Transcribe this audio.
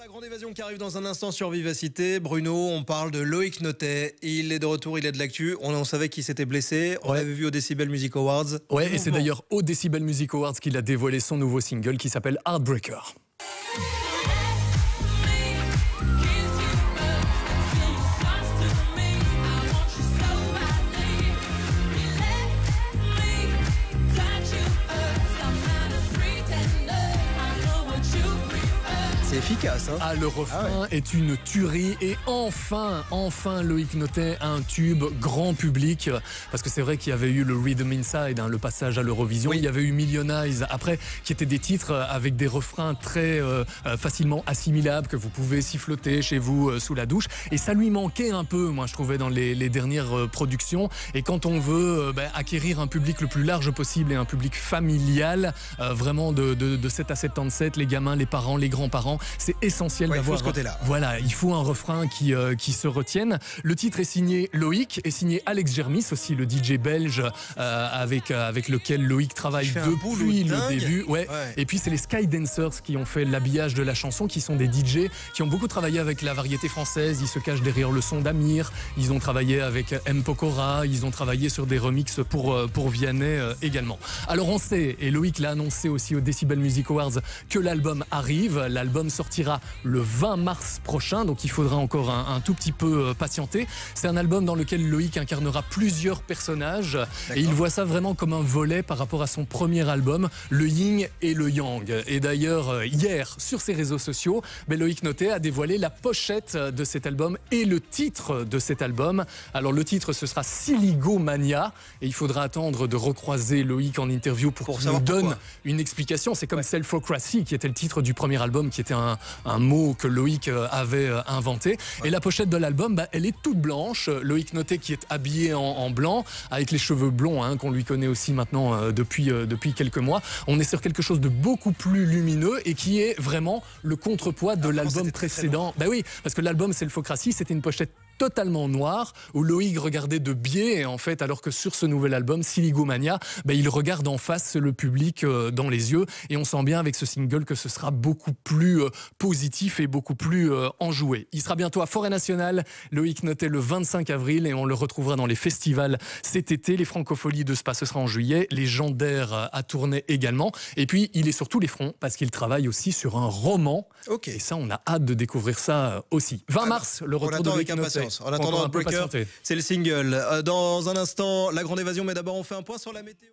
Grande Évasion qui arrive dans un instant sur Vivacité. Bruno, on parle de Loïc Notet. Il est de retour, il est de l'actu. On savait qu'il s'était blessé. On l'avait vu au Decibel Music Awards. Ouais, et c'est d'ailleurs au Decibel Music Awards qu'il a dévoilé son nouveau single qui s'appelle Heartbreaker. C'est efficace, hein. Ah, le refrain est une tuerie. Et enfin Loïc Notet a un tube grand public. Parce que c'est vrai qu'il y avait eu le Rhythm Inside, le passage à l'Eurovision. Il y avait eu Million Eyes après, qui étaient des titres avec des refrains très facilement assimilables, que vous pouvez siffloter chez vous sous la douche. Et ça lui manquait un peu, moi je trouvais, dans les dernières productions. Et quand on veut acquérir un public le plus large possible et un public familial, vraiment de 7 à 77, les gamins, les parents, les grands-parents, c'est essentiel d'avoir. Il faut ce côté-là. Voilà, il faut un refrain qui se retienne. Le titre est signé Loïc et signé Alex Germis, aussi le DJ belge avec lequel Loïc travaille depuis le début. Et puis c'est les Skydancers qui ont fait l'habillage de la chanson, qui sont des DJ qui ont beaucoup travaillé avec la variété française. Ils se cachent derrière le son d'Amir. Ils ont travaillé avec M. Pokora. Ils ont travaillé sur des remixes pour Vianney également. Alors on sait, et Loïc l'a annoncé aussi au Decibel Music Awards, que l'album arrive. L'album sortira le 20 mars prochain, donc il faudra encore un tout petit peu patienter. C'est un album dans lequel Loïc incarnera plusieurs personnages et il voit ça vraiment comme un volet par rapport à son premier album, le Yin et le Yang. Et d'ailleurs, hier, sur ses réseaux sociaux, Loïc Notet a dévoilé la pochette de cet album et le titre de cet album. Alors le titre, ce sera Siligomania et il faudra attendre de recroiser Loïc en interview pour qu'il nous donne une explication. C'est comme Selfocracy, qui était le titre du premier album, qui était un mot que Loïc avait inventé. Et la pochette de l'album, elle est toute blanche. Loïc Notet qui est habillé en blanc, avec les cheveux blonds, qu'on lui connaît aussi maintenant depuis quelques mois. On est sur quelque chose de beaucoup plus lumineux et qui est vraiment le contrepoids de l'album précédent. Oui, parce que l'album Selfocracy, c'était une pochette totalement noir, où Loïc regardait de biais, en fait, alors que sur ce nouvel album, Siligomania, il regarde en face le public dans les yeux, et on sent bien avec ce single que ce sera beaucoup plus positif et beaucoup plus enjoué. Il sera bientôt à Forêt Nationale, Loïc Notet, le 25 avril, et on le retrouvera dans les festivals cet été. Les Francopholies de Spa, ce sera en juillet, les Gendaires à Tournai également, et puis il est sur tous les fronts, parce qu'il travaille aussi sur un roman, et ça, on a hâte de découvrir ça aussi. 20 mars, le retour de Loïc Notet. En attendant, Heartbreaker, c'est le single. Dans un instant, la Grande Évasion, mais d'abord on fait un point sur la météo.